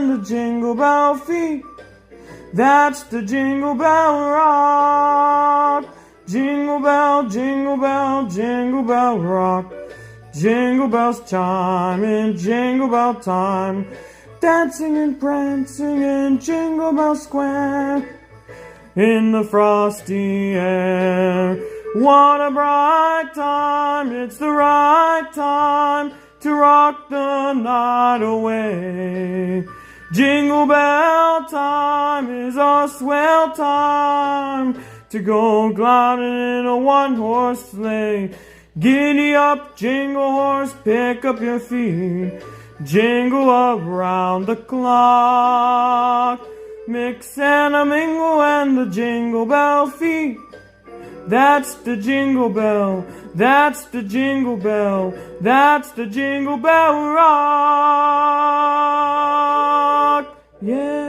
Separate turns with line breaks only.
and the jingle bell feet. That's the Jingle Bell Rock. Jingle bell, jingle bell, jingle bell rock. Jingle bells chime in Jingle Bell time. Dancing and prancing in Jingle Bell Square. In the frosty air. What a bright time, it's the right time to rock the night away. Jingle bell time is a swell time to go gliding in a one-horse sleigh. Giddy up, jingle horse, pick up your feet. Jingle around the clock. Mix and a mingle and the Jingle Bell feet. That's the Jingle Bell, that's the Jingle Bell, that's the Jingle Bell Rock. Yeah.